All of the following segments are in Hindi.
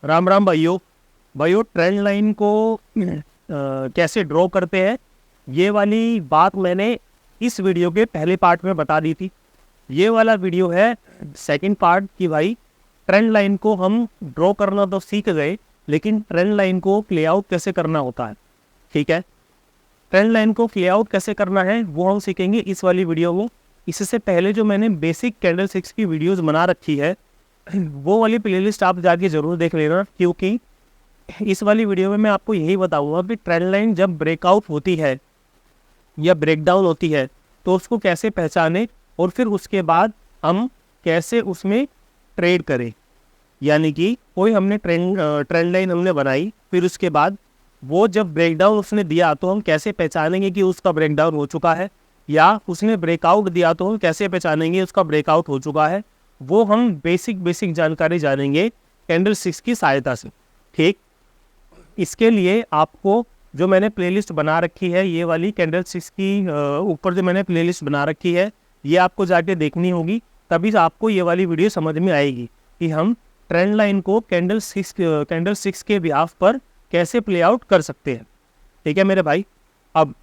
राम राम भाइयों। भाइयों, ट्रेंड लाइन को कैसे ड्रॉ करते हैं, ये वाली बात मैंने इस वीडियो के पहले पार्ट में बता दी थी। ये वाला वीडियो है सेकंड पार्ट कि भाई ट्रेंड लाइन को हम ड्रॉ करना तो सीख गए, लेकिन ट्रेंड लाइन को प्ले आउट कैसे करना होता है। ठीक है, ट्रेंड लाइन को प्ले आउट कैसे करना है वो हम सीखेंगे इस वाली वीडियो में। इससे पहले जो मैंने बेसिक कैंडल स्टिक्स की वीडियोस बना रखी है वो वाली प्लेलिस्ट आप जाके ज़रूर देख लेना, क्योंकि इस वाली वीडियो में मैं आपको यही बताऊंगा कि ट्रेंड लाइन जब ब्रेकआउट होती है या ब्रेकडाउन होती है तो उसको कैसे पहचाने और फिर उसके बाद हम कैसे उसमें ट्रेड करें। यानी कि कोई हमने ट्रेंड लाइन हमने बनाई, फिर उसके बाद वो जब ब्रेकडाउन उसने दिया तो हम कैसे पहचानेंगे कि उसका ब्रेकडाउन हो चुका है, या उसने ब्रेकआउट दिया तो हम कैसे पहचानेंगे उसका ब्रेकआउट हो चुका है। वो हम बेसिक जानकारी जानेंगे कैंडल स्टिक्स की सहायता से। ठीक, इसके लिए आपको जो मैंने प्लेलिस्ट बना रखी है, ये वाली कैंडल स्टिक्स की ऊपर जो मैंने प्लेलिस्ट बना रखी है, ये आपको जाके देखनी होगी, तभी आपको ये वाली वीडियो समझ में आएगी कि हम ट्रेंड लाइन को कैंडल स्टिक्स के बिहाफ पर कैसे प्ले आउट कर सकते हैं। ठीक है मेरे भाई। अब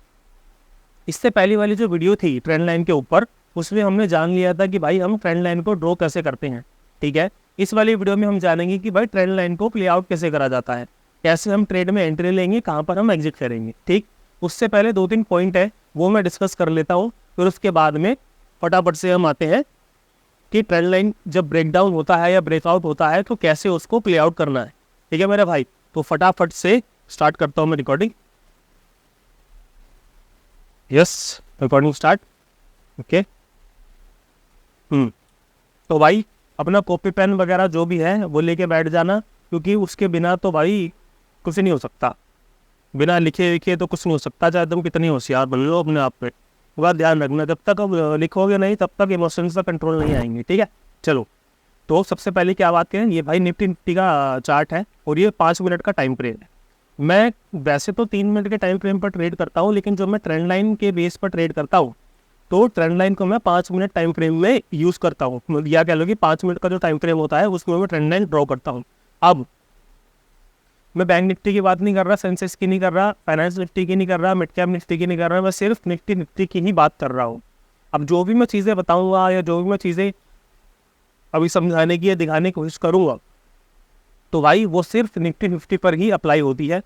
इससे पहली वाली जो वीडियो थी ट्रेंड लाइन के ऊपर, उसमें हमने जान लिया था कि भाई हम ट्रेंड लाइन को ड्रॉ कैसे करते हैं। ठीक है, इस वाली वीडियो में हम जानेंगे कि भाई ट्रेंड लाइन को प्ले आउट कैसे करा जाता है, कैसे हम ट्रेड में एंट्री लेंगे, कहाँ पर हम एग्जिट करेंगे। ठीक, उससे पहले 2-3 पॉइंट है वो मैं डिस्कस कर लेता हूँ, फिर उसके बाद में फटाफट से हम आते हैं कि ट्रेंड लाइन जब ब्रेकडाउन होता है या ब्रेकआउट होता है तो कैसे उसको प्ले आउट करना है। ठीक है मेरे भाई, तो फटाफट से स्टार्ट करता हूँ मैं recording. Yes, recording start. Okay. तो भाई अपना कॉपी पेन वगैरह जो भी है वो लेके बैठ जाना, क्योंकि उसके बिना तो भाई कुछ नहीं हो सकता। बिना लिखे लिखे तो कुछ नहीं हो सकता, चाहे तुम कितनी होशियार बन लो अपने आप पे। वह ध्यान रखना, जब तक अब लिखोगे नहीं तब तक इमोशंस का कंट्रोल नहीं आएंगे। ठीक है, चलो। तो सबसे पहले क्या बात करें, ये भाई निफ्टी का चार्ट है और ये 5 मिनट का टाइम फ्रेम है। मैं वैसे तो 3 मिनट के टाइम फ्रेम पर ट्रेड करता हूँ, लेकिन जो मैं ट्रेंड लाइन के बेस पर ट्रेड करता हूँ तो ट्रेंड लाइन को मैं 5 मिनट टाइम फ्रेम में यूज़ करता हूँ, या कह लो कि 5 मिनट का जो टाइम फ्रेम होता है उसमें मैं ट्रेंड लाइन ड्रॉ करता हूँ। अब मैं बैंक निफ्टी की बात नहीं कर रहा, सेंसेक्स की नहीं कर रहा, फाइनेंस निफ्टी की नहीं कर रहा, मिड कैप निफ्टी की नहीं कर रहा, मैं सिर्फ निफ्टी की ही बात कर रहा हूँ। अब जो भी मैं चीज़ें बताऊँगा या जो भी मैं चीज़ें अभी समझाने की या दिखाने की कोशिश करूँगा तो भाई वो सिर्फ निफ्टी पर ही अप्लाई होती है।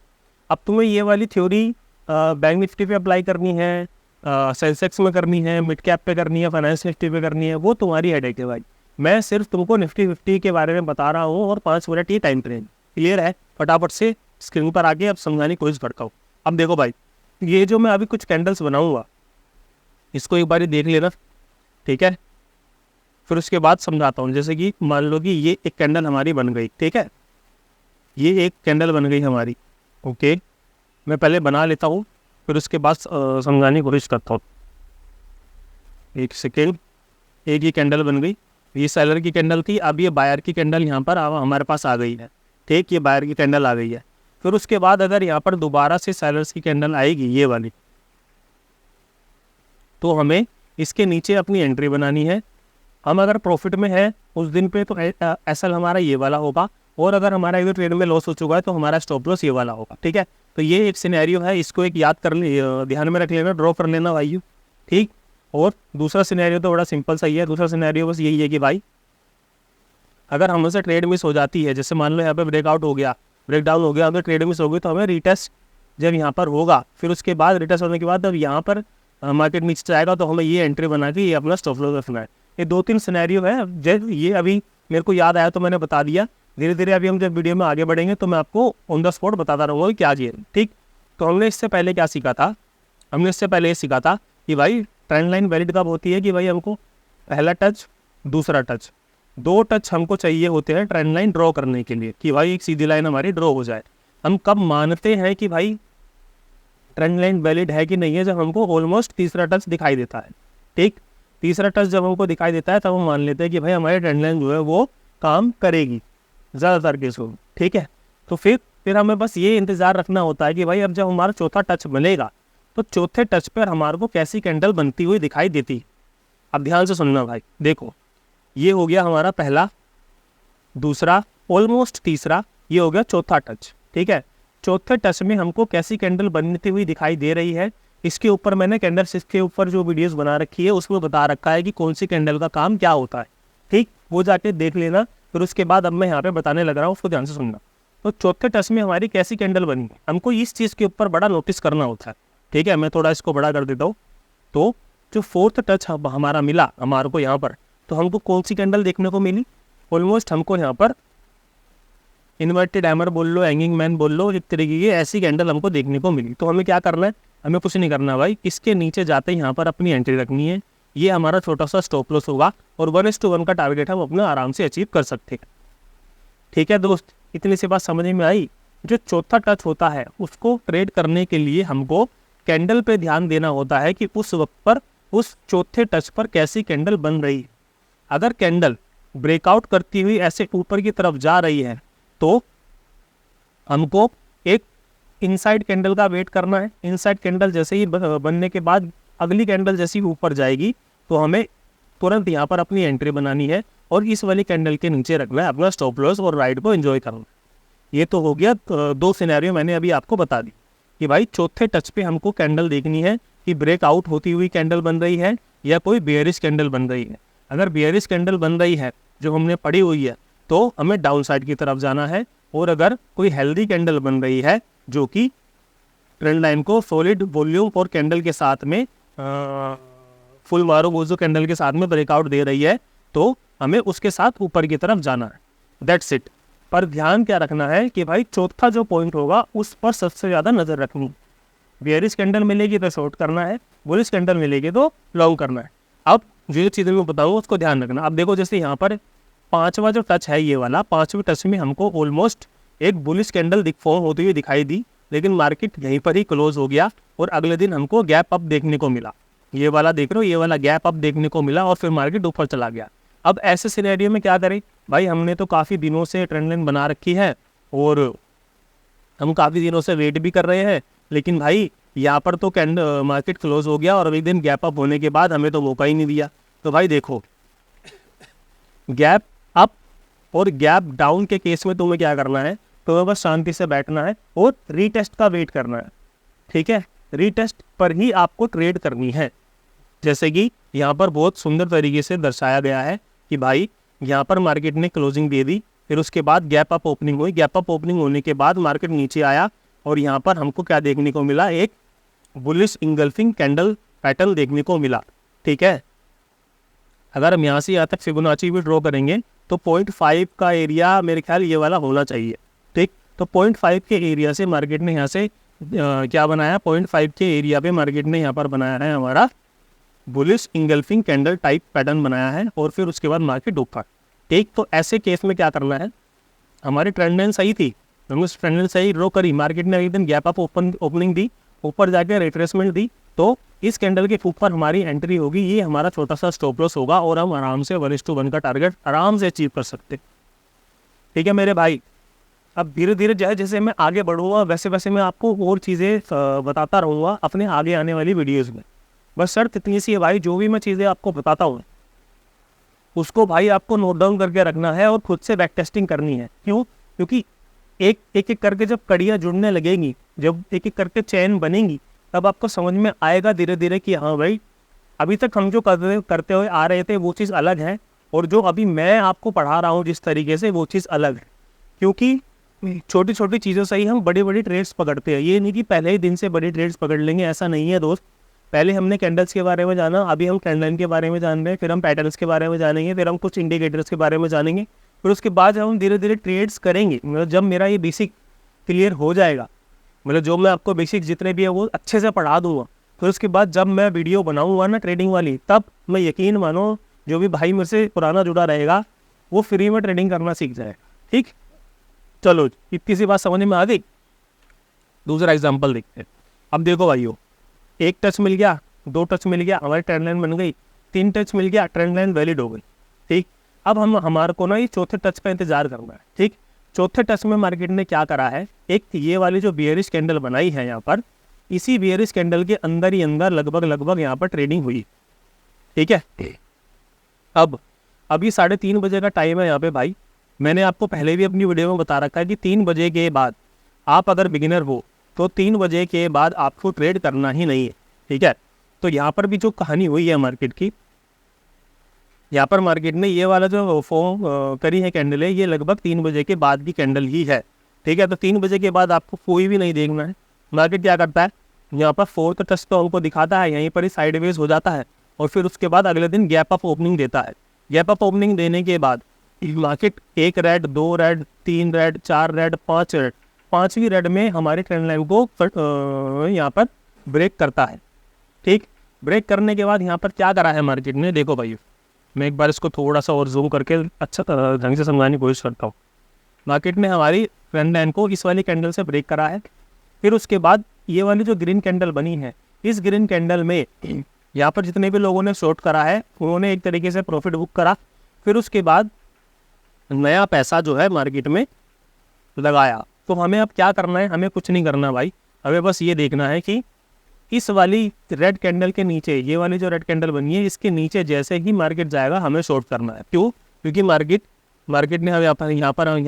अब तुम्हें ये वाली थ्योरी बैंक निफ्टी पे अप्लाई करनी है, सेंसेक्स में करनी है, मिड कैप पे करनी है, फाइनेंस निफ्टी पे करनी है, वो तुम्हारी हेडेक है भाई। मैं सिर्फ तुमको निफ्टी 50 के बारे में बता रहा हूँ और 5 मिनट ये टाइम फ्रेम। क्लियर है? फटाफट से स्क्रीन पर आके अब समझाने की कोशिश करता हूँ। अब देखो भाई, ये जो मैं अभी कुछ कैंडल्स बनाऊँगा इसको एक बार देख लेना। ठीक है, फिर उसके बाद समझाता हूँ। जैसे कि मान लो कि ये एक कैंडल हमारी बन गई। ठीक है, ये एक कैंडल बन गई हमारी। ओके, मैं पहले बना लेता हूँ, फिर उसके बाद समझाने की कोशिश करता हूँ। एक सेकेंड। एक ये कैंडल बन गई, ये सेलर की कैंडल थी। अब ये बायर की कैंडल यहाँ पर हमारे पास आ गई है। ठीक, ये बायर की कैंडल आ गई है। फिर उसके बाद अगर यहाँ पर दोबारा से सेलर्स की कैंडल आएगी ये वाली, तो हमें इसके नीचे अपनी एंट्री बनानी है। हम अगर प्रॉफिट में है उस दिन पे तो एसएल हमारा ये वाला होगा, और अगर हमारा एक ट्रेड में लॉस हो चुका है तो हमारा स्टॉप लॉस ये वाला होगा। ठीक है, तो ये एक सिनेरियो है, इसको एक याद कर ले, ध्यान में रख लेना, ड्रॉ कर लेना भाई। ठीक, और दूसरा सिनेरियो तो बड़ा सिंपल सा ही है। दूसरा सिनेरियो बस यही है कि भाई अगर हमसे ट्रेड मिस हो जाती है, जैसे मान लो यहाँ पे ब्रेकआउट हो गया, ब्रेकडाउन हो गया, हमें ट्रेड मिस हो गई, तो हमें रिटेस्ट जब यहाँ पर होगा, फिर उसके बाद रिटेस्ट होने के बाद जब यहाँ पर मार्केट नीचे जाएगा तो हमें ये एंट्री बना के ये अपना स्टॉप लॉस रखना है। ये 2-3 सिनेरियो है, जब ये अभी मेरे को याद आया तो मैंने बता दिया। धीरे धीरे अभी हम जब वीडियो में आगे बढ़ेंगे तो मैं आपको ऑन द स्पॉट बताता रहूँगा कि क्या जी। ठीक, तो हमने इससे पहले क्या सीखा था? हमने इससे पहले ये सीखा था कि भाई ट्रेंड लाइन वैलिड कब होती है कि भाई हमको पहला टच, दूसरा टच, 2 टच हमको चाहिए होते हैं ट्रेंड लाइन ड्रॉ करने के लिए, कि भाई एक सीधी लाइन हमारी ड्रॉ हो जाए। हम कब मानते हैं कि भाई ट्रेंड लाइन वैलिड है कि नहीं है? जब हमको ऑलमोस्ट तीसरा टच दिखाई देता है। ठीक, तीसरा टच जब हमको दिखाई देता है तब हम मान लेते हैं कि भाई हमारी ट्रेंड लाइन जो है वो काम करेगी ज़्यादातर केसों में। ठीक है, तो फिर हमें बस ये इंतज़ार रखना होता है कि भाई अब जब हमारा चौथा टच बनेगा तो चौथे टच पर हमारे को कैसी कैंडल बनती हुई दिखाई देती है। अब ध्यान से सुनना भाई, देखो ये हो गया हमारा पहला, दूसरा, ऑलमोस्ट तीसरा, ये हो गया चौथा टच। ठीक है, चौथे टच में हमको कैसी कैंडल बनती हुई दिखाई दे रही है, इसके ऊपर मैंने कैंडल स्टिक्स के ऊपर जो वीडियोस बना रखी है उसमें बता रखा है कि कौन सी कैंडल का काम क्या होता है। ठीक, वो जाके देख लेना। फिर उसके बाद अब मैं यहाँ पे बताने लग रहा हूँ, उसको ध्यान से सुनना। तो चौथे टच में हमारी कैसी कैंडल बनी, हमको इस चीज़ के ऊपर बड़ा नोटिस करना होता है। ठीक है, मैं थोड़ा इसको बड़ा कर देता हूँ। तो जो फोर्थ टच हमारा मिला हमारे को यहाँ पर, तो हमको कौन सी कैंडल देखने को मिली, ऑलमोस्ट हमको यहाँ पर इन्वर्टेड हैमर बोल लो, हैंगिंग मैन बोल लो, एक तरीके की ऐसी कैंडल हमको देखने को मिली। तो हमें क्या करना है, हमें कुछ नहीं करना भाई, इसके नीचे जाते ही यहाँ पर अपनी एंट्री रखनी है। ये हमारा छोटा सा स्टॉप लॉस होगा और 1:1 का टारगेट हम अपना आराम से अचीव कर सकते हैं। ठीक है दोस्त, इतनी सी बात समझ में आई। जो चौथा टच होता है उसको ट्रेड करने के लिए हमको कैंडल पे ध्यान देना होता है कि उस वक्त पर उस चौथे टच पर कैसी कैंडल बन रही है। अगर कैंडल ब्रेकआउट करती हुई ऐसे ऊपर की तरफ जा रही है तो हमको एक इनसाइड कैंडल का वेट करना है। इनसाइड कैंडल जैसे ही बनने के बाद अगली कैंडल जैसी ही ऊपर जाएगी तो हमें तुरंत यहाँ पर अपनी एंट्री बनानी है और इस वाली कैंडल के नीचे रखना है अपना स्टॉप लॉस और राइड को एंजॉय करना है। ये तो हो गया, दो सिनेरियो मैंने अभी आपको बता दी कि भाई चौथे टच पे हमको कैंडल देखनी है कि ब्रेकआउट होती हुई कैंडल बन रही है या कोई बेयरिश कैंडल बन रही है। अगर बेयरिश कैंडल बन रही है जो हमने पढ़ी हुई है तो हमें डाउन साइड की तरफ जाना है, और अगर कोई हेल्दी कैंडल बन रही है जो कि ट्रेंड लाइन को सॉलिड वॉल्यूम और कैंडल के साथ में फुल मारो बोझो कैंडल के साथ में ब्रेकआउट दे रही है तो हमें उसके साथ ऊपर की तरफ जाना है। That's it. पर ध्यान क्या रखना है कि भाई चौथा जो पॉइंट होगा उस पर सबसे ज़्यादा नज़र रखनी। बेयरिश कैंडल मिलेगी तो शॉर्ट करना है, बुलिश कैंडल मिलेगी तो लॉन्ग करना है। अब जो चीज़ें मैं बताऊँ उसको ध्यान रखना। अब देखो जैसे यहाँ पर पांचवा जो टच है ये वाला, पांचवें टच में हमको ऑलमोस्ट एक बुलिश कैंडल फॉर्म होती हुई दिखाई दी, लेकिन मार्केट यहीं पर ही क्लोज हो गया और अगले दिन हमको गैप अप देखने को मिला। ये वाला देख रहे हो, ये वाला गैप अप देखने को मिला और फिर मार्केट ऊपर चला गया। अब ऐसे सिनेरियो में क्या करें भाई, हमने तो काफ़ी दिनों से ट्रेंड लाइन बना रखी है और हम काफ़ी दिनों से वेट भी कर रहे हैं, लेकिन भाई यहाँ पर तो मार्केट क्लोज हो गया और अगले दिन गैप अप होने के बाद हमें तो मौका ही नहीं दिया। तो भाई देखो, गैप अप और गैप डाउन के केस में तुम्हें क्या करना है, तुम्हें बस शांति से बैठना है और रीटेस्ट का वेट करना है। ठीक है, रीटेस्ट पर ही आपको ट्रेड करनी है। जैसे कि यहाँ पर बहुत सुंदर तरीके से दर्शाया गया है कि भाई यहाँ पर मार्केट ने क्लोजिंग दे दी, फिर उसके बाद गैप अप ओपनिंग हुई, गैप अप ओपनिंग होने के बाद मार्केट नीचे आया और यहाँ पर हमको क्या देखने को मिला, एक बुलिश इंगल्फिंग कैंडल पैटर्न देखने को मिला। ठीक है, अगर हम यहाँ से यहाँ तक फिबोनाची भी ड्रॉ करेंगे तो 0.5 का एरिया मेरे ख्याल ये वाला होना चाहिए। ठीक, तो 0.5 के एरिया से मार्केट ने यहाँ से क्या बनाया, 0.5 के एरिया पे मार्केट ने यहाँ पर बनाया है हमारा bullish engulfing candle type pattern बनाया है और फिर उसके बाद मार्केट ऊपर। ठीक, तो ऐसे केस में क्या करना है, हमारी ट्रेंड लाइन सही थी, हमने उस ट्रेंड लाइन सही ड्रॉ करी, मार्केट ने एक दिन गैप अप ओपनिंग दी, ऊपर जाके रिट्रेसमेंट दी, तो इस कैंडल के ऊपर हमारी एंट्री होगी, ये हमारा छोटा सा स्टॉप लॉस होगा और हम आराम से 1:1 का टारगेट आराम से अचीव कर सकते। ठीक है मेरे भाई, अब धीरे धीरे जैसे मैं आगे बढ़ूँगा वैसे वैसे मैं आपको और चीज़ें बताता रहूँगा अपने आगे आने वाली वीडियोज़ में। बस शर्त इतनी सी है भाई, जो भी मैं चीज़ें आपको बताता हूँ उसको भाई आपको नोट डाउन करके रखना है और खुद से बैक टेस्टिंग करनी है। क्यों? क्योंकि एक एक करके जब कड़ियाँ जुड़ने लगेंगी, जब एक एक करके चैन बनेंगी, तब आपको समझ में आएगा धीरे धीरे कि हाँ भाई अभी तक हम जो करते हुए आ रहे थे वो चीज़ अलग है और जो अभी मैं आपको पढ़ा रहा हूँ जिस तरीके से वो चीज़ अलग है। क्योंकि छोटी छोटी चीज़ों से ही हम बड़ी बड़ी ट्रेड्स पकड़ते हैं। ये नहीं कि पहले ही दिन से बड़ी ट्रेड्स पकड़ लेंगे, ऐसा नहीं है दोस्त। पहले हमने कैंडल्स के बारे में जाना, अभी हम ट्रेंड लाइन के बारे में जान रहे हैं, फिर हम पैटर्न्स के बारे में जानेंगे, फिर हम कुछ इंडिकेटर्स के बारे में जानेंगे, फिर उसके बाद हम धीरे धीरे ट्रेड्स करेंगे। मतलब जब मेरा ये बेसिक क्लियर हो जाएगा, मतलब जो मैं आपको बेसिक जितने भी है वो अच्छे से पढ़ा दूंगा, फिर उसके बाद जब मैं वीडियो बनाऊंगा ना ट्रेडिंग वाली, तब मैं यकीन मानो जो भी भाई मेरे से पुराना जुड़ा रहेगा वो फ्री में ट्रेडिंग करना सीख जाएगा। ठीक, चलो इतनी सी बात समझ में आ गई। दूसरा एग्जाम्पल देखते हैं। अब देखो भाइयों, एक टच मिल गया, दो टच मिल गया, हमारी ट्रेंड लाइन बन गई, तीन टच मिल गया, ट्रेंड लाइन वैलिड हो गई। ठीक, अब हमारे को ना ये चौथे टच का इंतजार करना है। ठीक, चौथे टच में मार्केट ने क्या करा है, एक ये वाली जो बियरिश कैंडल बनाई है यहाँ पर, इसी बियरिश कैंडल के अंदर ही अंदर लगभग यहाँ पर ट्रेडिंग हुई। ठीक है, अब अभी 3:30 बजे का टाइम है यहाँ पे भाई, मैंने आपको पहले भी अपनी वीडियो में बता रखा है कि 3 बजे के बाद आप अगर बिगिनर हो तो 3 बजे के बाद आपको ट्रेड करना ही नहीं है, ठीक है। तो यहाँ पर भी जो कहानी हुई है मार्केट की, यहाँ पर मार्केट ने ये वाला जो फॉर्म करी है कैंडल है, ये लगभग 3 बजे के बाद की कैंडल ही है, ठीक है। तो 3 बजे के बाद आपको कोई भी नहीं देखना है। मार्केट क्या करता है, यहाँ पर फोर्थ टच तो हमको दिखाता है, यहीं पर ही साइडवेज हो जाता है और फिर उसके बाद अगले दिन गैप अप ओपनिंग देता है। गैप अप ओपनिंग देने के बाद market 1 red, 2 red, 3 red, 4 red, 5 red, 5वीं रेड में हमारे ट्रेंड लाइन को यहाँ पर ब्रेक करता है, ठीक। ब्रेक करने के बाद यहाँ पर क्या करा है मार्केट ने, देखो भाई मैं एक बार इसको थोड़ा सा और जूम करके अच्छा ढंग से समझाने की कोशिश करता हूँ। मार्केट ने हमारी ट्रेंड लाइन को इस वाली कैंडल से ब्रेक करा है, फिर उसके बाद ये वाली जो ग्रीन कैंडल बनी है, इस ग्रीन कैंडल में यहाँ पर जितने भी लोगों ने शॉर्ट करा है उन्होंने एक तरीके से प्रॉफिट बुक करा, फिर उसके बाद नया पैसा जो है मार्केट में लगाया। तो हमें अब क्या करना है, हमें कुछ नहीं करना भाई, हमें बस ये देखना है कि इस वाली रेड कैंडल के नीचे, ये वाली जो रेड कैंडल बनी है इसके नीचे जैसे ही मार्केट जाएगा हमें शॉर्ट करना है। क्यों, क्योंकि मार्केट ने यहाँ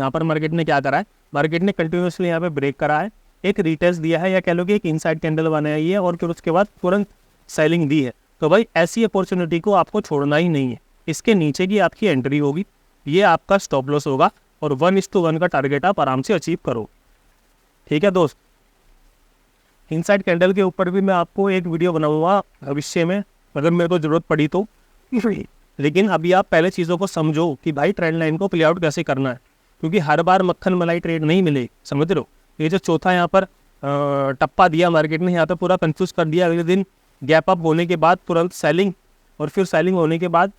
पर मार्केट ने क्या करा है, मार्केट ने कंटिन्यूसली यहाँ पे ब्रेक करा है, एक रिटेस्ट दिया है या कह लो कि एक इनसाइड कैंडल बनाई है और फिर उसके बाद तुरंत सेलिंग दी है। तो भाई ऐसी अपॉर्चुनिटी को आपको छोड़ना ही नहीं है, इसके नीचे की आपकी एंट्री होगी, ये आपका स्टॉप लॉस होगा और 1:1 का टारगेट आप आराम से अचीव करो, ठीक है दोस्त। इनसाइड कैंडल के ऊपर भी मैं आपको एक वीडियो बनाऊंगा भविष्य में अगर मेरे को ज़रूरत पड़ी तो। लेकिन अभी आप पहले चीज़ों को समझो कि भाई ट्रेंड लाइन को प्ले आउट कैसे करना है, क्योंकि हर बार मक्खन मलाई ट्रेड नहीं मिले, समझ रहे हो। ये जो चौथा यहाँ पर टप्पा दिया मार्केट ने, यहाँ पर पूरा कंफ्यूज कर दिया। अगले दिन गैप अप होने के बाद तुरंत सेलिंग, और फिर सेलिंग होने के बाद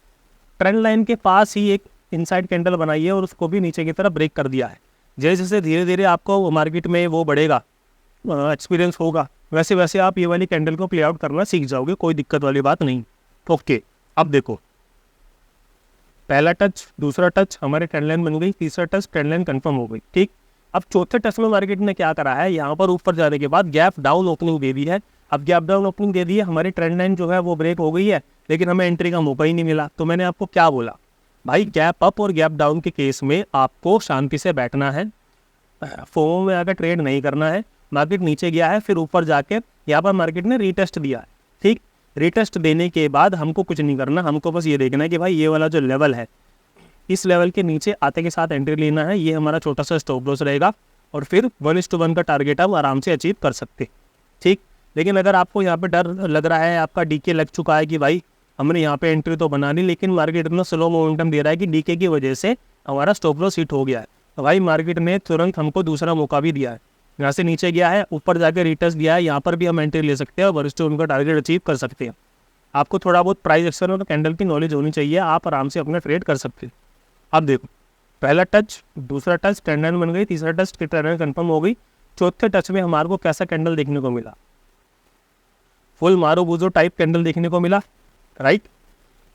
ट्रेंड लाइन के पास ही एक इनसाइड कैंडल बनाई है और उसको भी नीचे की तरफ ब्रेक कर दिया है। जैसे जैसे धीरे धीरे आपको मार्केट में वो बढ़ेगा, एक्सपीरियंस होगा, वैसे वैसे आप ये वाली कैंडल को प्ले आउट करना सीख जाओगे, कोई दिक्कत वाली बात नहीं। ओके, अब देखो पहला टच, दूसरा टच हमारे ट्रेंड लाइन बन गई, तीसरा टच ट्रेंड लाइन कंफर्म हो गई, ठीक। अब चौथे टच में मार्केट ने क्या करा है, यहाँ पर ऊपर जाने के बाद गैप डाउन ओपनिंग दे दी है। अब गैप डाउन ओपनिंग दे दी है, हमारी ट्रेंड लाइन जो है वो ब्रेक हो गई है, लेकिन हमें एंट्री का मौका ही नहीं मिला। तो मैंने आपको क्या बोला भाई, गैप अप और गैप डाउन के केस में आपको शांति से बैठना है, फोमो में आकर ट्रेड नहीं करना है। मार्केट नीचे गया है, फिर ऊपर जाके यहाँ पर मार्केट ने रीटेस्ट दिया है, ठीक। रीटेस्ट देने के बाद हमको कुछ नहीं करना, हमको बस ये देखना है कि भाई ये वाला जो लेवल है, इस लेवल के नीचे आते के साथ एंट्री लेना है, ये हमारा छोटा सा स्टॉप लॉस रहेगा और फिर 1:1 का टारगेट हम आराम से अचीव कर सकते, ठीक। लेकिन अगर आपको यहाँ पे डर लग रहा है, आपका डीके लग चुका है कि भाई हमने यहाँ पे एंट्री तो बना ली, लेकिन मार्केट इतना स्लो मोमेंटम दे रहा है कि डीके की वजह से हमारा स्टॉप लॉस हिट हो गया है, तो भाई मार्केट ने तुरंत हमको दूसरा मौका भी दिया है। यहाँ से नीचे गया है, ऊपर जाके रिटेस्ट दिया है, यहाँ पर भी हम एंट्री ले सकते हैं और 1:1 का टारगेट अचीव कर सकते हैं। आपको थोड़ा बहुत प्राइस एक्शन और कैंडल की नॉलेज होनी चाहिए, आप आराम से अपना ट्रेड कर सकते हैं। अब देखो पहला टच, दूसरा टच ट्रेंड लाइन बन गई, तीसरा टच ट्रेंड लाइन कंफर्म हो गई, चौथे टच में हमारे को कैसा कैंडल देखने को मिला, फुल मारुबुजो टाइप कैंडल देखने को मिला, राइट।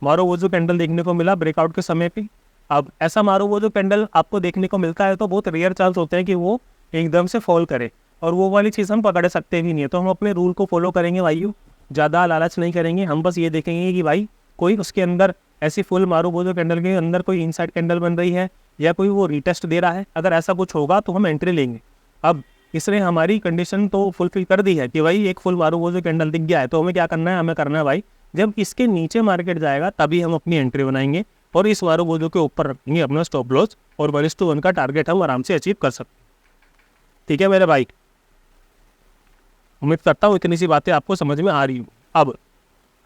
मारुबुजो कैंडल देखने को मिला ब्रेकआउट के समय पे। अब ऐसा मारुबुजो कैंडल आपको देखने को मिलता है तो बहुत रेयर चांस होते हैं कि वो एकदम से फॉल करे, और वो वाली चीज़ हम पकड़ सकते भी नहीं है। तो हम अपने रूल को फॉलो करेंगे भाइयों, ज़्यादा लालच नहीं करेंगे, हम बस ये देखेंगे कि भाई कोई उसके अंदर ऐसी फुल मारुबुजो कैंडल के अंदर कोई इनसाइड कैंडल बन रही है या कोई वो रिटेस्ट दे रहा है, अगर ऐसा कुछ होगा तो हम एंट्री लेंगे। अब इसने हमारी कंडीशन तो फुलफिल कर दी है कि भाई एक फुल मारुबुजो कैंडल दिख गया है, तो हमें क्या करना है, हमें करना है भाई जब इसके नीचे मार्केट जाएगा तभी हम अपनी एंट्री बनाएंगे और इस मारुबुजो के ऊपर रखेंगे अपना स्टॉप लॉस और 1:1 का टारगेट हम आराम से अचीव कर सकते हैं, ठीक है मेरे भाई। उम्मीद करता हूँ इतनी सी बातें आपको समझ में आ रही हो। अब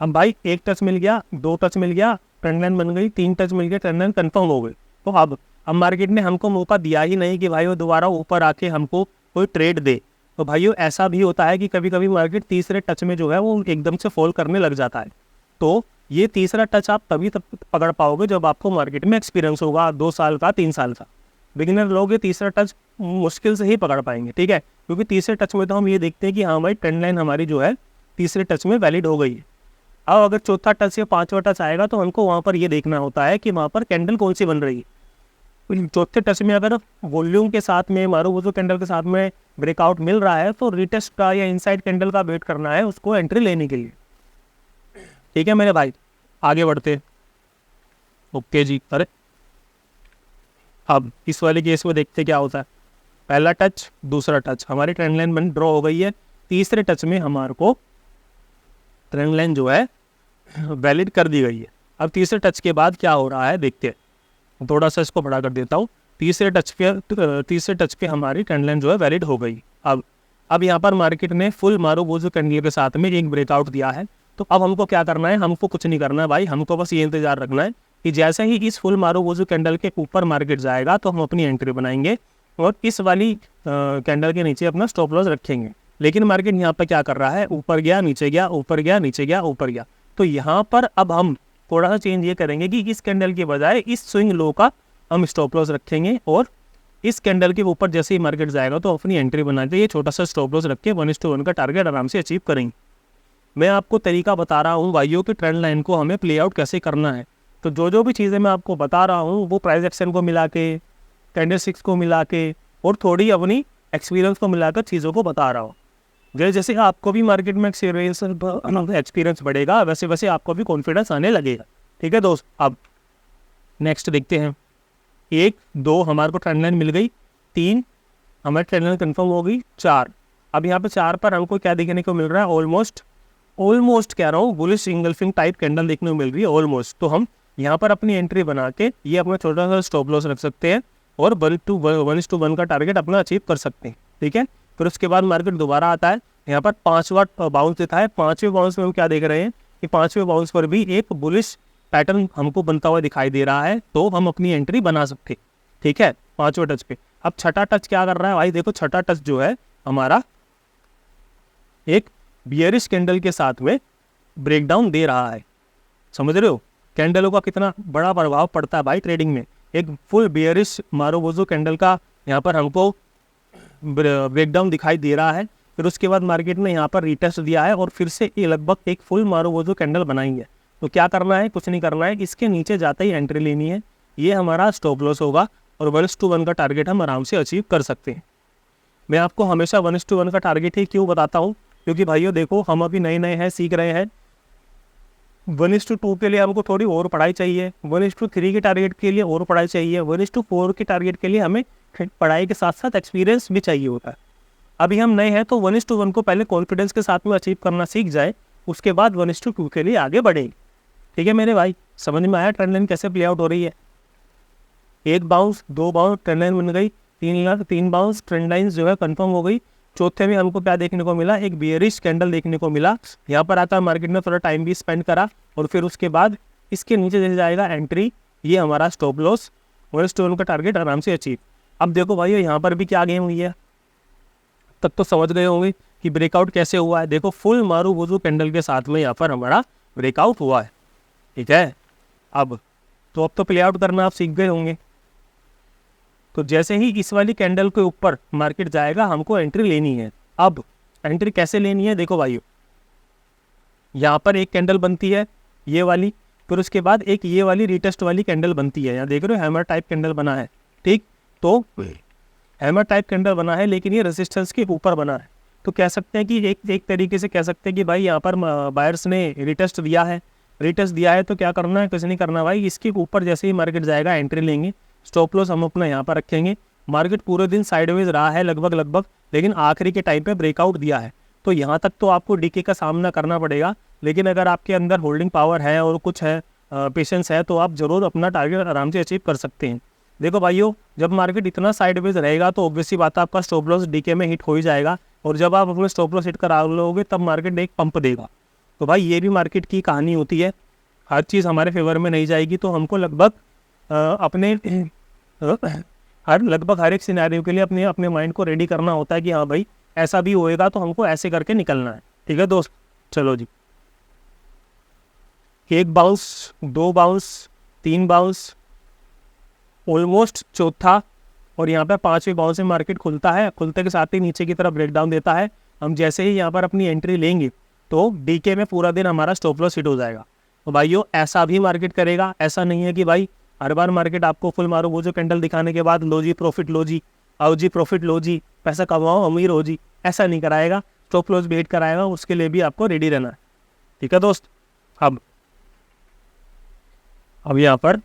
हम भाई एक टच मिल गया, 2 टच मिल गया, ट्रेंड लाइन बन गई, 3 टच मिल गया, ट्रेंड लाइन कंफर्म हो गई। तो अब मार्केट ने हमको मौका दिया ही नहीं कि भाई वो दोबारा ऊपर आके हमको कोई ट्रेड दे। तो भाइयों ऐसा भी होता है कि कभी कभी मार्केट तीसरे टच में जो है वो एकदम से फॉल करने लग जाता है। तो ये तीसरा टच आप तभी तक पकड़ पाओगे जब आपको मार्केट में एक्सपीरियंस होगा 2 साल का, 3 साल का। बिगिनर लोग ये तीसरा टच मुश्किल से ही पकड़ पाएंगे, ठीक है, क्योंकि तीसरे टच में तो हम ये देखते हैं कि हाँ भाई ट्रेंड लाइन हमारी जो है तीसरे टच में वैलिड हो गई है। अब अगर चौथा टच या 5वां टच आएगा तो हमको वहाँ पर ये देखना होता है कि वहाँ पर कैंडल कौन सी बन रही है। चौथे टच में अगर वॉल्यूम के साथ में मारुबुजो कैंडल के साथ में ब्रेकआउट मिल रहा है तो रिटेस्ट का या इनसाइड कैंडल का वेट करना है उसको एंट्री लेने के लिए, ठीक है मेरे भाई। आगे बढ़ते, ओके जी। अरे अब इस वाले केस में देखते क्या होता है, पहला टच दूसरा टच, हमारी ट्रेंड लाइन बन ड्रॉ हो गई है। तीसरे टच में हमारे को ट्रेंड लाइन जो है वैलिड कर दी गई है। अब तीसरे टच के बाद क्या हो रहा है देखते हैं, थोड़ा सा इसको बड़ा कर देता हूँ। तीसरे टच पे हमारी ट्रेंड लाइन जो है वैलिड हो गई। अब यहाँ पर मार्केट ने फुल मारुबोजू कैंडल के साथ में एक ब्रेकआउट दिया है। तो अब हमको क्या करना है, हमको कुछ नहीं करना है भाई, हमको बस ये इंतजार रखना है कि जैसे ही इस फुल मारुबोजू कैंडल के ऊपर मार्केट जाएगा तो हम अपनी एंट्री बनाएंगे और इस वाली कैंडल के नीचे अपना स्टॉप लॉस रखेंगे। लेकिन मार्केट यहाँ पर क्या कर रहा है, ऊपर गया नीचे गया, ऊपर गया नीचे गया, ऊपर गया। तो यहाँ पर अब हम थोड़ा सा चेंज ये करेंगे कि इस कैंडल के बजाय इस स्विंग लो का हम स्टॉप लॉस रखेंगे और इस कैंडल के ऊपर जैसे ही मार्केट जाएगा तो अपनी एंट्री बना के ये छोटा सा स्टॉप लॉस रख के 1:1 का टारगेट आराम से अचीव करेंगे। मैं आपको तरीका बता रहा हूँ भाइयों कि ट्रेंड लाइन को हमें प्ले आउट कैसे करना है। तो जो भी चीज़ें मैं आपको बता रहा हूँ वो प्राइस एक्शन को मिला के, कैंडलस्टिक्स को मिला के और थोड़ी अपनी एक्सपीरियंस को मिलाकर चीज़ों को बता रहा हूँ। जैसे आपको भी मार्केट में एक्सपीरियंस बढ़ेगा वैसे वैसे आपको भी कॉन्फिडेंस आने लगेगा। ठीक है दोस्त, अब नेक्स्ट देखते हैं। 1 2 हमारे को ट्रेंड लाइन मिल गई, 3 हमारी ट्रेंड लाइन कन्फर्म हो गई, 4 अब यहाँ पे 4 पर हमको क्या देखने को मिल रहा है, ऑलमोस्ट कह रहा हूँ बुलिश इंगल्फिंग टाइप कैंडल देखने को मिल रही है ऑलमोस्ट। तो हम यहाँ पर अपनी एंट्री बना के ये अपना छोटा सा स्टॉप लॉस रख सकते हैं और 1:1 का टारगेट अपना अचीव कर सकते हैं। ठीक है, फिर उसके बाद मार्केट दोबारा आता है, यहाँ पर 5वां बाउंस देता है। 5वें बाउंस में हम क्या देख रहे हैं कि 5वें बाउंस पर भी एक बुलिश पैटर्न हमको बनता हुआ दिखाई दे रहा है, तो हम अपनी एंट्री बना सकते। ठीक है, 5वें टच पे। अब छठा टच क्या कर रहा है भाई, देखो छठा टच जो है हमारा एक बियरिश कैंडल के साथ में ब्रेकडाउन दे रहा है। समझ रहे हो कैंडलों का कितना बड़ा प्रभाव पड़ता है भाई ट्रेडिंग में। एक फुल बियरिश मारुबोजू कैंडल का यहाँ पर हमको ब्रेकडाउन दिखाई दे रहा है। फिर उसके बाद मार्केट ने यहाँ पर रीटेस्ट दिया है और फिर से ये लगभग एक फुल मारुबोजू कैंडल बनाई है। तो क्या करना है, कुछ नहीं करना है, इसके नीचे जाते ही एंट्री लेनी है, ये हमारा स्टॉप लॉस होगा और 1:1 का टारगेट हम आराम से अचीव कर सकते हैं। मैं आपको हमेशा 1:1 का टारगेट ही क्यों बताता हूँ, क्योंकि भाइयों देखो हम अभी नए हैं, सीख रहे हैं। 1:2 के लिए हमको थोड़ी और पढ़ाई चाहिए, 1:3 के टारगेट के लिए और पढ़ाई चाहिए, 1:4 के टारगेट के लिए हमें पढ़ाई के साथ साथ एक्सपीरियंस भी चाहिए होता है। अभी हम नए हैं तो 1:1 को पहले कॉन्फिडेंस के साथ में अचीव करना सीख जाए, उसके बाद 1:2 के लिए आगे बढ़ेंगे। ठीक है मेरे भाई, समझ में आया ट्रेंड लाइन कैसे प्ले आउट हो रही है। 1 बाउंस 2 बाउंस ट्रेंड लाइन बन गई, 3 बाउंस ट्रेंड लाइन जो है कंफर्म हो गई। चौथे में हमको क्या देखने को मिला, एक बियरिश कैंडल देखने को मिला। यहाँ पर आता मार्केट ने थोड़ा टाइम भी स्पेंड करा और फिर उसके बाद इसके नीचे जैसे जाएगा एंट्री, ये हमारा स्टॉप लॉस 1:1 का टारगेट आराम से अचीव। अब देखो भाई यहाँ पर भी क्या गेम हुई है, तब तो समझ गए होंगे कि ब्रेकआउट कैसे हुआ है। देखो फुल मारुबोजू कैंडल के साथ में यहाँ पर हमारा ब्रेकआउट हुआ है। ठीक है, अब तो प्ले आउट करना आप सीख गए होंगे। तो जैसे ही इस वाली कैंडल के ऊपर मार्केट जाएगा हमको एंट्री लेनी है। अब एंट्री कैसे लेनी है, देखो भाइयों यहाँ पर एक कैंडल बनती है ये वाली, फिर उसके बाद एक ये वाली रीटेस्ट वाली कैंडल बनती है। यहाँ देख रहे हो हैमर टाइप कैंडल बना है। ठीक, तो हैमर टाइप कैंडल बना है लेकिन ये रेजिस्टेंस के ऊपर बना है। तो कह सकते हैं कि एक तरीके से कह सकते हैं कि भाई यहाँ पर बायर्स ने रीटेस्ट दिया है। रीटेस्ट दिया है तो क्या करना है, कुछ नहीं करना भाई, इसके ऊपर जैसे ही मार्केट जाएगा एंट्री लेंगे, स्टॉप लॉस हम अपना यहाँ पर रखेंगे। मार्केट पूरे दिन साइडवेज रहा है लगभग, लेकिन आखिरी के टाइम पे ब्रेकआउट दिया है। तो यहाँ तक तो आपको डीके का सामना करना पड़ेगा, लेकिन अगर आपके अंदर होल्डिंग पावर है और कुछ है पेशेंस है तो आप ज़रूर अपना टारगेट आराम से अचीव कर सकते हैं। देखो भाइयों जब मार्केट इतना साइडवेज रहेगा तो ऑब्वियसली बात है आपका स्टॉप लॉस डीके में हिट हो ही जाएगा, और जब आप अपने स्टॉप लॉस हिट करा लोगे तब मार्केट एक पंप देगा। तो भाई ये भी मार्केट की कहानी होती है, हर चीज़ हमारे फेवर में नहीं जाएगी। तो हमको लगभग हर एक सिनेरियो के लिए अपने माइंड को रेडी करना होता है कि हाँ भाई ऐसा भी होएगा तो हमको ऐसे करके निकलना है। ठीक है दोस्त, चलो जी, 1 बाउंस 2 बाउंस 3 बाउंस, ऑलमोस्ट चौथा, और यहाँ पे 5वें बाउंस में मार्केट खुलता है। खुलते के साथ ही नीचे की तरफ ब्रेकडाउन देता है। हम जैसे ही यहाँ पर अपनी एंट्री लेंगे तो डीके में पूरा दिन हमारा स्टॉप लॉस हिट हो जाएगा। तो भाइयों ऐसा भी मार्केट करेगा, ऐसा नहीं है कि भाई हर बार मार्केट आपको फुल मारो वो जो कैंडल दिखाने के बाद लो जी प्रॉफिट लो जी, आओ जी प्रॉफिट लो जी, पैसा कमाओ अमीर हो जी, ऐसा नहीं कराएगा। स्टॉप लॉस भी हिट कराएगा, उसके लिए भी आपको रेडी रहना है। ठीक है दोस्त, अब यहाँ पर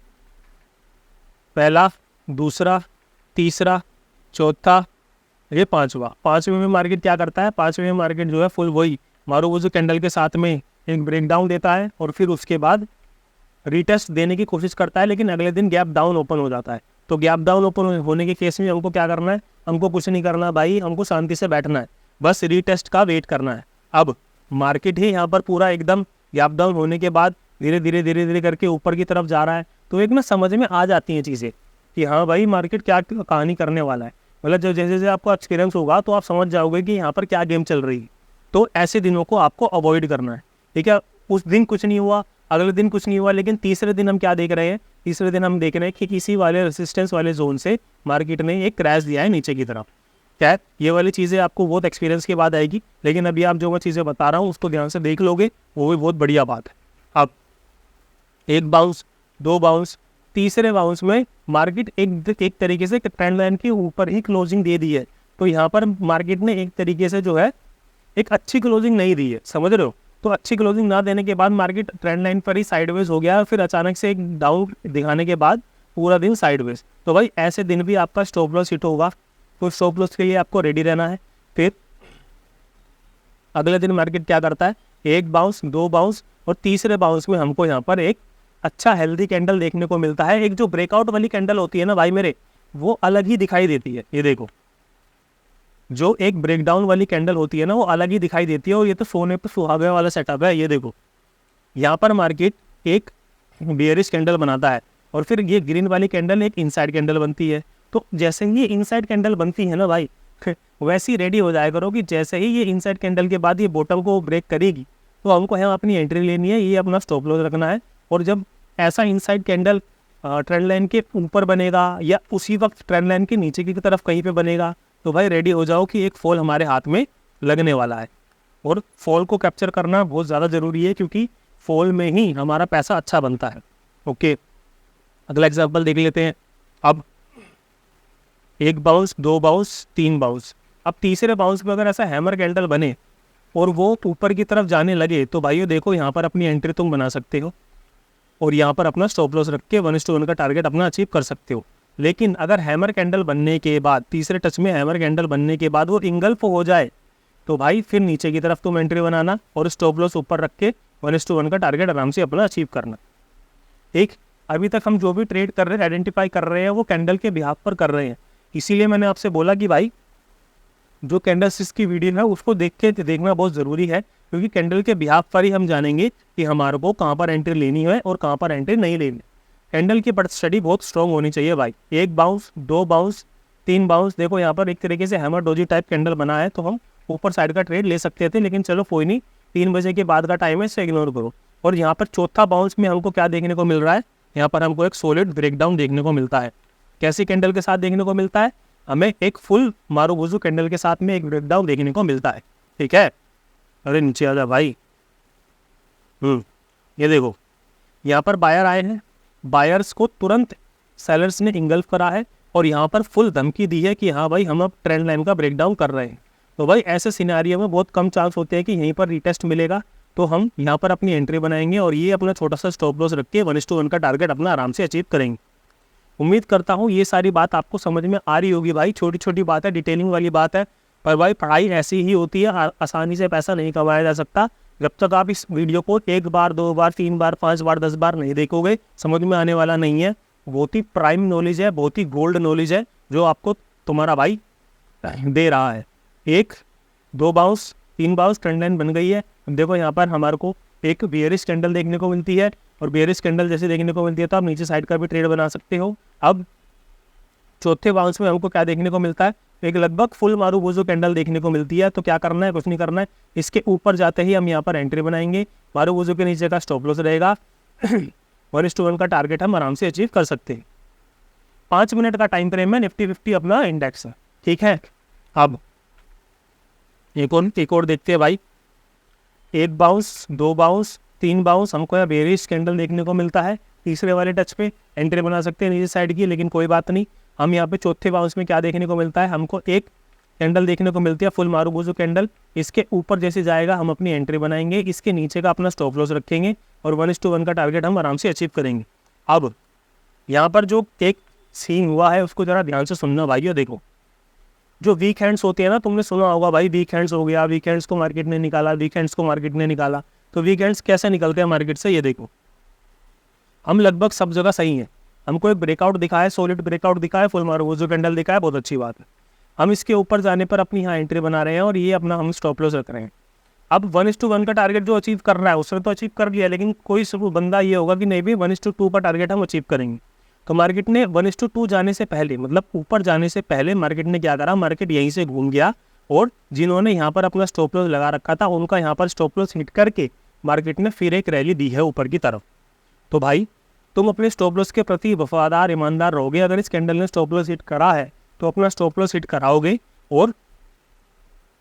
पहला दूसरा, तीसरा, चौथा, ये पाँचवें में मार्केट क्या करता है, पाँचवें में मार्केट जो है फुल वही मारुबुजू कैंडल के साथ में एक ब्रेकडाउन देता है और फिर उसके बाद रीटेस्ट देने की कोशिश करता है, लेकिन अगले दिन गैप डाउन ओपन हो जाता है। तो गैप डाउन ओपन होने के केस में हमको क्या करना है, हमको कुछ नहीं करना भाई, हमको शांति से बैठना है, बस रीटेस्ट का वेट करना है। अब मार्केट ही यहाँ पर पूरा एकदम गैप डाउन होने के बाद धीरे धीरे करके ऊपर की तरफ जा रहा है, तो एक ना समझ में आ जाती हैं चीज़ें कि हाँ भाई मार्केट क्या कहानी करने वाला है। मतलब जब जैसे जैसे आपको एक्सपीरियंस होगा तो आप समझ जाओगे कि यहाँ पर क्या गेम चल रही है। तो ऐसे दिनों को आपको अवॉइड करना है, ठीक है। उस दिन कुछ नहीं हुआ, अगले दिन कुछ नहीं हुआ, लेकिन तीसरे दिन हम क्या देख रहे हैं, तीसरे दिन हम देख रहे हैं कि किसी वाले रेसिस्टेंस वाले जोन से मार्केट ने एक क्रैश दिया है नीचे की तरफ। क्या है, ये वाली चीज़ें आपको बहुत एक्सपीरियंस के बाद आएगी, लेकिन अभी आप जो मैं चीज़ें बता रहा हूँ उसको ध्यान से देख लोगे, वो भी बहुत बढ़िया बात है। अब एक बाउंस, दो बाउंस, तीसरे बाउंस में मार्केट एक तरीके से ट्रेंड लाइन के ऊपर ही क्लोजिंग दे दी है। तो यहाँ पर मार्केट ने एक तरीके से जो है एक अच्छी क्लोजिंग नहीं दी है, समझ रहे हो। तो अच्छी क्लोजिंग ना देने के बाद मार्केट ट्रेंड लाइन पर ही साइडवेज हो गया, फिर अचानक से एक डाउन दिखाने के बाद पूरा दिन साइडवेज। तो भाई ऐसे दिन भी आपका स्टॉप लॉस हिट होगा, तो स्टॉप लॉस के लिए आपको रेडी रहना है। फिर अगले दिन मार्केट क्या करता है, एक बाउंस, दो बाउंस और तीसरे बाउंस में हमको यहाँ पर एक अच्छा हेल्दी कैंडल देखने को मिलता है। एक जो ब्रेकआउट वाली कैंडल होती है ना भाई मेरे, वो अलग ही दिखाई देती है। ये देखो, जो एक ब्रेकडाउन वाली कैंडल होती है ना, वो अलग ही दिखाई देती है। और ये तो सोने पर सुहागे वाला सेटअप है। ये देखो, यहाँ पर मार्केट एक बेयरिश कैंडल बनाता है और फिर ये ग्रीन वाली कैंडल एक इनसाइड कैंडल बनती है। तो जैसे ही ये इनसाइड कैंडल बनती है ना भाई, वैसे ही रेडी हो जाया करो कि जैसे ही ये इनसाइड कैंडल के बाद ये बॉटम को ब्रेक करेगी तो हमको यहाँ अपनी एंट्री लेनी है, ये अपना स्टॉप लॉस रखना है। और जब ऐसा इनसाइड कैंडल ट्रेंड लाइन के ऊपर बनेगा या उसी वक्त ट्रेंड लाइन के नीचे की तरफ कहीं पे बनेगा, तो भाई रेडी हो जाओ कि एक फॉल हमारे हाथ में लगने वाला है। और फॉल को कैप्चर करना बहुत ज़्यादा ज़रूरी है, क्योंकि फॉल में ही हमारा पैसा अच्छा बनता है। ओके, अगला एग्जांपल देख लेते हैं। अब एक बाउंस, दो बाउंस, तीन बाउंस। अब तीसरे बाउंस पे अगर ऐसा हैमर कैंडल बने और वो ऊपर की तरफ जाने लगे, तो भाइयों देखो यहाँ पर अपनी एंट्री तुम बना सकते हो और यहाँ पर अपना स्टॉप लॉस रख के 1:1 का टारगेट अपना अचीव कर सकते हो। लेकिन अगर हैमर कैंडल बनने के बाद, तीसरे टच में हैमर कैंडल बनने के बाद वो इंगल्फ हो जाए, तो भाई फिर नीचे की तरफ तुम एंट्री बनाना और स्टॉप लॉस ऊपर रख के 1:1 का टारगेट आराम से अपना अचीव करना। एक अभी तक हम जो भी ट्रेड कर रहे हैं, आइडेंटिफाई कर रहे हैं, वो कैंडल के बिहाफ पर कर रहे हैं। इसीलिए मैंने आपसे बोला कि भाई जो कैंडलस्टिक्स की वीडियो है उसको देखना बहुत ज़रूरी है, क्योंकि कैंडल के बिहाफ पर ही हम जानेंगे कि हमारे को कहाँ पर एंट्री लेनी है और कहाँ पर एंट्री नहीं लेनी। कैंडल की स्टडी बहुत स्ट्रॉन्ग होनी चाहिए भाई। एक बाउंस, दो बाउंस, तीन बाउंस, देखो यहाँ पर एक तरीके से हैमर डोजी टाइप कैंडल बना है, तो हम ऊपर साइड का ट्रेड ले सकते थे, लेकिन चलो कोई नहीं, 3 बजे के बाद का टाइम है, इसे इग्नोर करो। और यहाँ पर चौथा बाउंस में हमको क्या देखने को मिल रहा है, यहाँ पर हमको एक सॉलिड ब्रेकडाउन देखने को मिलता है। कैसी कैंडल के साथ देखने को मिलता है, हमें एक फुल मारुबुजू कैंडल के साथ में एक ब्रेकडाउन देखने को मिलता है। ठीक है, अरे नीचे आ जा भाई। ये देखो, यहाँ पर बायर आए हैं, बायर्स को तुरंत सेलर्स ने इंगल्फ करा है और यहाँ पर फुल धमकी दी है कि हाँ भाई हम अब ट्रेंड लाइन का ब्रेकडाउन कर रहे हैं। तो भाई ऐसे सिनेरियो में बहुत कम चांस होते हैं कि यहीं पर रीटेस्ट मिलेगा, तो हम यहाँ पर अपनी एंट्री बनाएंगे और ये अपना छोटा सा स्टॉप लॉस रख के 1:1 का टारगेट अपना आराम से अचीव करेंगे। उम्मीद करता हूँ ये सारी बात आपको समझ में आ रही होगी भाई। छोटी छोटी बात है, डिटेलिंग वाली बात है, पर भाई पढ़ाई ऐसी ही होती है, आसानी से पैसा नहीं कमाया जा सकता। जब तक आप इस वीडियो को 1 बार, 2 बार, 3 बार, 5 बार, 10 बार नहीं देखोगे, समझ में आने वाला नहीं है। बहुत ही प्राइम नॉलेज है, बहुत ही गोल्ड नॉलेज है जो आपको तुम्हारा भाई दे रहा है। 1, 2 बाउंस, 3 बाउंस, ट्रेंड लाइन बन गई है। देखो यहाँ पर हमारे को एक बेयरिश कैंडल देखने को मिलती है, और बेयरिश कैंडल जैसे देखने को मिलती है तो आप नीचे साइड का भी ट्रेड बना सकते हो। अब चौथे बाउंस में हमको क्या देखने को मिलता है, एक लगभग फुल मारुबुजू कैंडल देखने को मिलती है। तो क्या करना है, कुछ नहीं करना है, इसके ऊपर जाते ही हम यहाँ पर एंट्री बनाएंगे, मारुबुजू के नीचे का स्टॉप लॉस रहेगा, 1:1 का टारगेट हम आराम से अचीव कर सकते हैं। 5 मिनट का टाइम फ्रेम में निफ्टी 50 अपना इंडेक्स है। ठीक है, अब एक और देखते हैं भाई। 1 बाउंस, 2 बाउंस, 3 बाउंस, हमको यहाँ बेयरिश कैंडल देखने को मिलता है। तीसरे वाले टच पे एंट्री बना सकते हैं नीचे साइड की, लेकिन कोई बात नहीं। हम यहाँ पे चौथे बाउंस में क्या देखने को मिलता है, हमको एक कैंडल देखने को मिलती है, फुल मारुबुजू कैंडल। इसके ऊपर जैसे जाएगा हम अपनी एंट्री बनाएंगे, इसके नीचे का अपना स्टॉप लॉस रखेंगे और 1:1 का टारगेट हम आराम से अचीव करेंगे। अब यहाँ पर जो एक सीन हुआ है उसको ज़रा ध्यान से सुनना भाइयों। देखो, जो वीक हैंड्स होते हैं ना, तुमने सुना होगा भाई वीक हैंड्स हो गया, वीक हैंड्स को मार्केट ने निकाला, वीक हैंड्स को मार्केट ने निकाला। तो वीक हैंड्स कैसे निकलते हैं मार्केट से, ये देखो, हम लगभग सब जगह सही हैं। हमको एक ब्रेकआउट दिखा है, सॉलिड ब्रेकआउट दिखा है, फुल मारूवोजो कैंडल दिखा है, बहुत अच्छी बात है। हम इसके ऊपर जाने पर अपनी यहाँ एंट्री बना रहे हैं और ये अपना हम स्टॉप लॉस रख रहे हैं। अब 1:1 का टारगेट जो अचीव कर रहा है उसने तो अचीव कर लिया, लेकिन कोई सब बंदा ये होगा कि नहीं भी 1:2 का टारगेट हम अचीव करेंगे। तो मार्केट ने 1:2 जाने से पहले, मतलब ऊपर जाने से पहले मार्केट ने क्या करा, मार्केट यहीं से घूम गया और जिन्होंने यहाँ पर अपना स्टॉप लॉस लगा रखा था उनका यहाँ पर स्टॉप लॉस हिट करके मार्केट ने फिर एक रैली दी है ऊपर की तरफ। तो भाई तुम अपने स्टॉप लॉस के प्रति वफादार ईमानदार रहोगे। अगर इस कैंडल ने स्टॉप लॉस हिट करा है तो अपना स्टॉप लॉस हिट कराओगे, और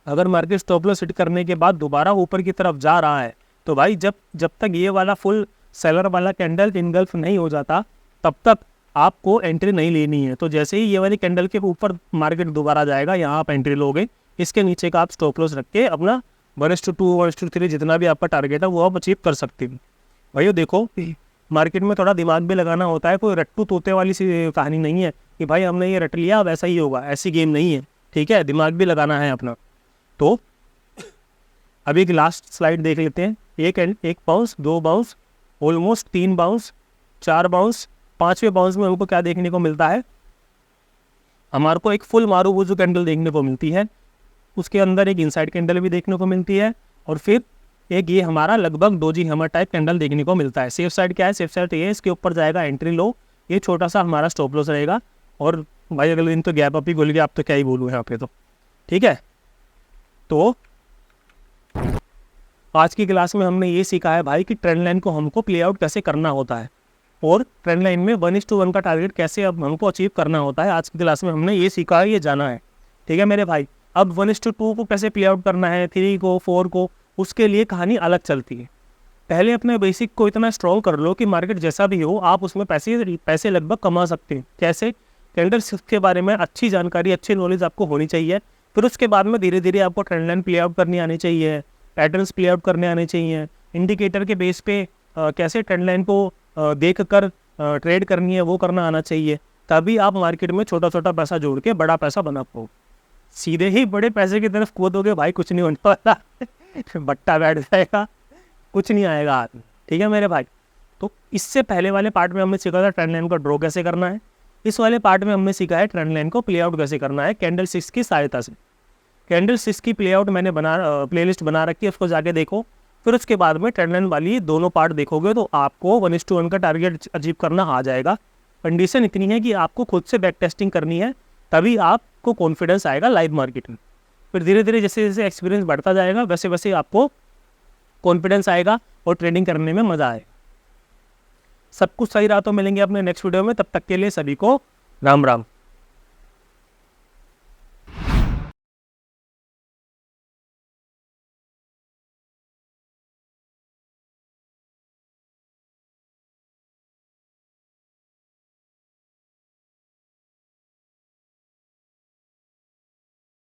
अगर मार्केट स्टॉप लॉस हिट करने के बाद दोबारा ऊपर की तरफ जा रहा है तो भाई जब तक ये वाला फुल सेलर वाला कैंडल इनगल्फ नहीं हो जाता तब तक आपको एंट्री नहीं लेनी है। तो जैसे ही ये वाली कैंडल के ऊपर मार्केट दोबारा जाएगा, यहाँ आप एंट्री लोगे, इसके नीचे का आप स्टॉप लॉस रख के अपना 1:2 1:3 जितना भी आपका टारगेट है वो आप अचीव कर सकते हो। भाइयों देखो, मार्केट में थोड़ा दिमाग भी लगाना होता है, कोई रट्टू तोते वाली सी कहानी नहीं है कि भाई हमने ये रट लिया अब ऐसा ही होगा, ऐसी गेम नहीं है, ठीक है, दिमाग भी लगाना है अपना। तो अभी एक लास्ट स्लाइड देख लेते हैं। एक bounce, 2 bounce, almost 3 bounce, 4 bounce, 5वें बाउंस में हमको क्या देखने को मिलता है, हमारे को एक फुल मारूवोजो कैंडल देखने को मिलती है, उसके अंदर एक इनसाइड कैंडल भी देखने को मिलती है, और फिर एक ये हमारा लगभग डोजी हैमर टाइप कैंडल देखने को मिलता है। सेफ साइड क्या है, सेफ साइड ये है, इसके ऊपर जाएगा एंट्री लो, ये छोटा सा हमारा स्टॉप लॉस रहेगा। और भाई अगले दिन तो गैप अप ही खुल गया, आप तो क्या ही बोलूँ यहाँ पे, तो ठीक है। तो आज की क्लास में हमने ये सीखा है भाई कि ट्रेंड लाइन को हमको प्ले आउट कैसे करना होता है और ट्रेंड लाइन में 1:1 का टारगेट कैसे अब हमको अचीव करना होता है। आज की क्लास में हमने ये सीखा है, ये जाना है, ठीक है मेरे भाई। अब 1:2 को कैसे प्ले आउट करना है, 3 को, 4 को, उसके लिए कहानी अलग चलती है। पहले अपने बेसिक को इतना स्ट्रॉन्ग कर लो कि मार्केट जैसा भी हो आप उसमें पैसे लगभग कमा सकते हैं। कैसे, कैंडल्स के बारे में अच्छी जानकारी, अच्छी नॉलेज आपको होनी चाहिए। फिर उसके बाद में धीरे धीरे आपको ट्रेंड लाइन प्ले आउट करनी आनी चाहिए, पैटर्न्स प्ले आउट करने आने चाहिए, इंडिकेटर के बेस पे कैसे ट्रेंड लाइन को देख कर ट्रेड करनी है वो करना आना चाहिए। तभी आप मार्केट में छोटा छोटा पैसा जोड़ के बड़ा पैसा बना पाओ। सीधे ही बड़े पैसे की तरफ कूदोगे भाई कुछ नहीं होने वाला बट्टा बैठ जाएगा, कुछ नहीं आएगा हाथ में, ठीक है मेरे भाई। तो इससे पहले वाले पार्ट में हमने सीखा था ट्रेंड लाइन को ड्रॉ कैसे करना है, इस वाले पार्ट में हमने सीखा है ट्रेंड लाइन को प्ले आउट कैसे करना है कैंडल 6 की सहायता से। कैंडल 6 की प्ले आउट मैंने प्लेलिस्ट बना रखी है, उसको जाके देखो। फिर उसके बाद में ट्रेंड लाइन वाली दोनों पार्ट देखोगे तो आपको 1:1 का टारगेट अचीव करना आ जाएगा। कंडीशन इतनी है कि आपको खुद से बैक टेस्टिंग करनी है, तभी आपको कॉन्फिडेंस आएगा लाइव मार्केट में। फिर धीरे धीरे जैसे जैसे एक्सपीरियंस बढ़ता जाएगा वैसे वैसे आपको कॉन्फिडेंस आएगा और ट्रेडिंग करने में मज़ा आएगा। सब कुछ सही रहा तो मिलेंगे अपने नेक्स्ट वीडियो में, तब तक के लिए सभी को राम राम।